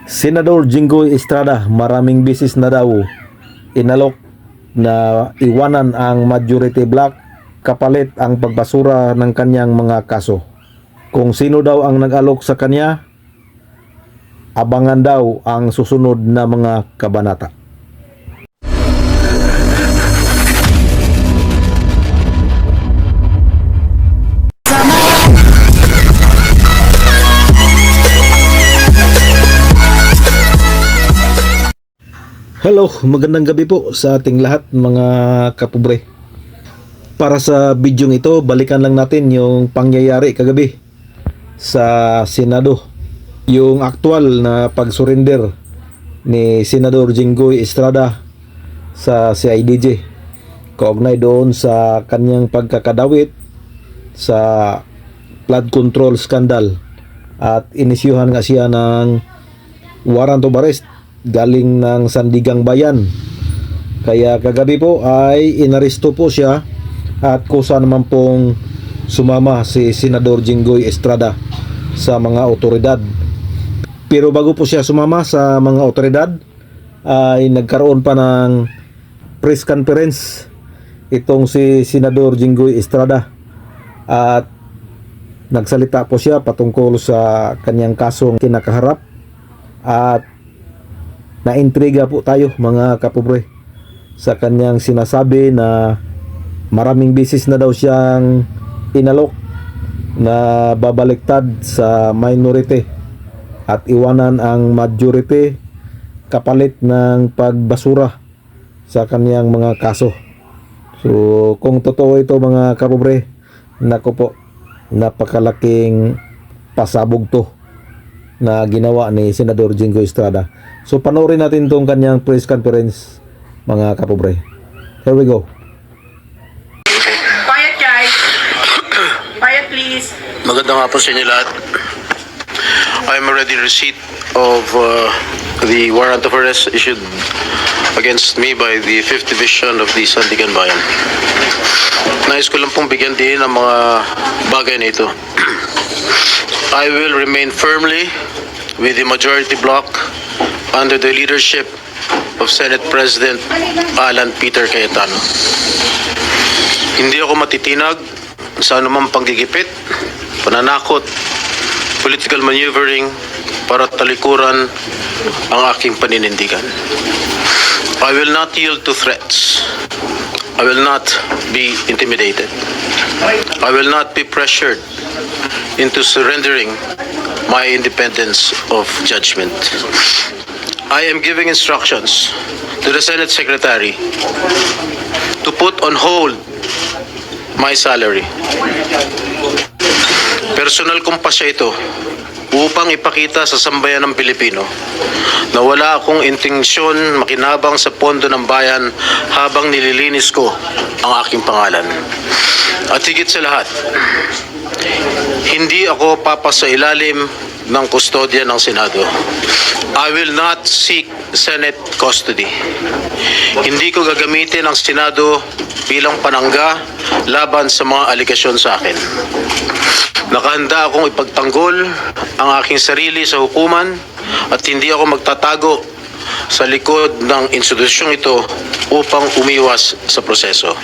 Senador Jinggoy Estrada maraming bisis na daw inalok na iwanan ang majority block kapalit ang pagbasura ng kanyang mga kaso. Kung sino daw ang nag-alok sa kanya, abangan daw ang susunod na mga kabanata. Hello, magandang gabi po sa ating lahat mga kapobre. Para sa bidyong ito, balikan lang natin yung pangyayari kagabi sa Senado. Yung aktual na pag-surrender ni Senador Jinggoy Estrada sa CIDG. Kaugnay doon sa kanyang pagkakadawit sa flood control scandal. At inisyuhan nga siya ng warrant of arrest galing ng Sandigang Bayan. Kaya kagabi po ay inaresto po siya at kusa naman pong sumama si Senador Jinggoy Estrada sa mga otoridad. Pero bago po siya sumama sa mga otoridad ay nagkaroon pa ng press conference itong si Senador Jinggoy Estrada at nagsalita po siya patungkol sa kanyang kasong kinakaharap at naintriga po tayo mga kapobre sa kanyang sinasabi na maraming bisis na daw siyang inalok na babaliktad sa minority at iwanan ang majority kapalit ng pagbasura sa kanyang mga kaso. So kung totoo ito mga kapobre, nako po, napakalaking pasabog to na ginawa ni Senador Jinggoy Estrada. So panoorin natin itong kanyang press conference mga kapobre. Here we go. Quiet guys. Quiet please. Magandang hapon sa inyo lahat. I am already in receipt of the warrant of arrest issued against me by the 5th Division of the Sandigan Bayan. Nais ko lang pong bigyan din ng mga bagay na ito. I will remain firmly with the majority bloc under the leadership of Senate President Alan Peter Cayetano. Hindi ako matitinag sa anumang panggigipit, pananakot, political maneuvering para talikuran ang aking paninindigan. I will not yield to threats. I will not be intimidated. I will not be pressured into surrendering my independence of judgment. I am giving instructions to the Senate Secretary to put on hold my salary. Personal kong pasya ito upang ipakita sa sambayan ng Pilipino na wala akong intensyon makinabang sa pondo ng bayan habang nililinis ko ang aking pangalan. At higit sa lahat, hindi ako papasailalim ng kustodya ng Senado. I will not seek Senate custody. Hindi ko gagamitin ang Senado bilang panangga laban sa mga aligasyon sa akin. Nakahanda akong ipagtanggol ang aking sarili sa hukuman at hindi ako magtatago sa likod ng institusyong ito upang umiwas sa proseso.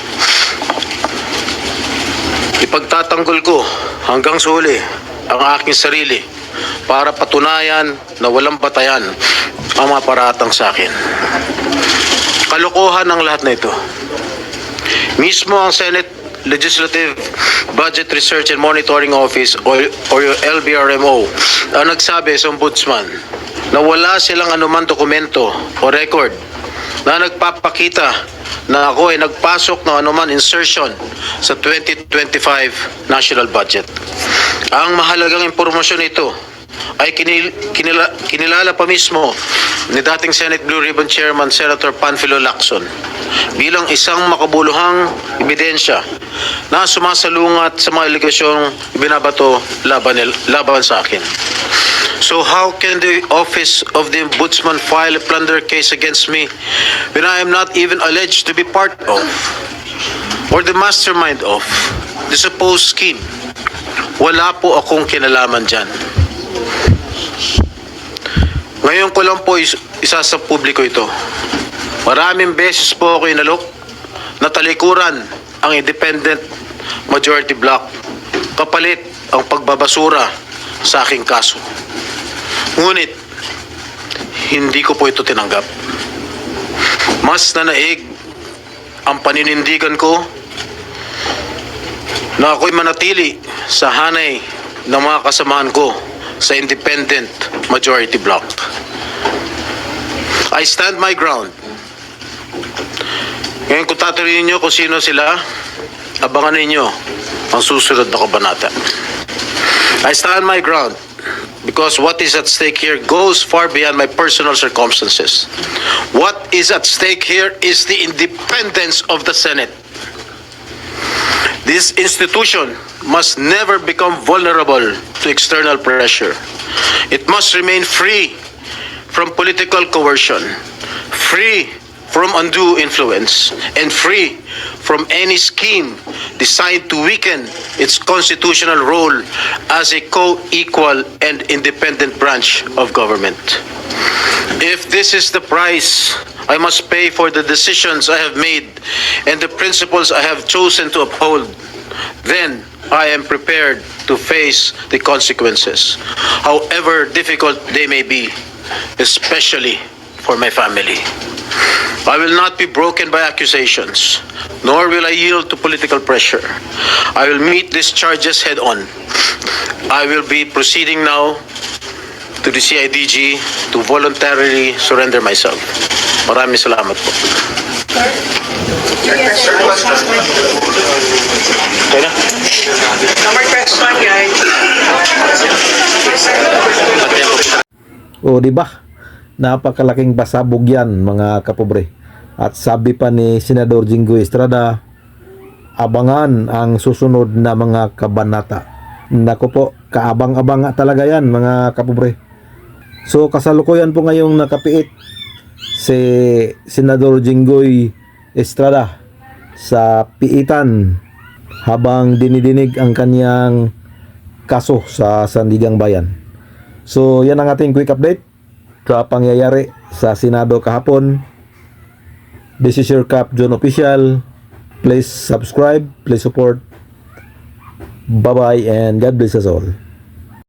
Ipagtatanggol ko hanggang sa huli ang aking sarili para patunayan na walang batayan ang mga paratang sa akin. Kalokohan ang lahat na ito. Mismo ang Senate Legislative Budget Research and Monitoring Office o LBRMO ang nagsabi sa Ombudsman na wala silang anumang dokumento o record na nagpapakita na ako ay nagpasok ng anuman insertion sa 2025 national budget. Ang mahalagang impormasyon ito ay kinilala pa mismo ni dating Senate Blue Ribbon Chairman Senator Panfilo Lacson bilang isang makabuluhang ebidensya na sumasalungat sa mga aligasyong binabato laban sa akin. So how can the Office of the Ombudsman file a plunder case against me when I am not even alleged to be part of or the mastermind of the supposed scheme? Wala po akong kinalaman dyan. Ngayong ko lang po isa sa publiko ito. Maraming beses po ako inalok na talikuran ang independent majority block kapalit ang pagbabasura sa aking kaso. Ngunit, hindi ko po ito tinanggap. Mas nanaig ang paninindigan ko na ako'y manatili sa hanay ng mga kasamahan ko sa independent majority block. I stand my ground. Ngayon kung tatanungin niyo kung sino sila, abangan ninyo ang susunod na kabanata. I stand my ground because what is at stake here goes far beyond my personal circumstances. What is at stake here is the independence of the Senate. This institution must never become vulnerable to external pressure. It must remain free from political coercion, free from undue influence, and free from any scheme designed to weaken its constitutional role as a co-equal and independent branch of government. If this is the price I must pay for the decisions I have made and the principles I have chosen to uphold, then I am prepared to face the consequences, however difficult they may be, especially for my family. I will not be broken by accusations, nor will I yield to political pressure. I will meet these charges head on. I will be proceeding now to the CIDG to voluntarily surrender myself. Maraming salamat po. Okay na? No more question, guys. O di ba? Napakalaking pasabog yan mga kapobre. At sabi pa ni Senador Jinggoy Estrada, abangan ang susunod na mga kabanata. Naku po, kaabang-abang nga talaga yan mga kapobre. So kasalukuyan po ngayong nakapiit si Senador Jinggoy Estrada sa piitan habang dinidinig ang kanyang kaso sa Sandigang Bayan. So yan ang ating quick update sa pangyayari sa Senado kahapon. This is your Cap John Official. Please subscribe, please support. Bye bye and God bless us all.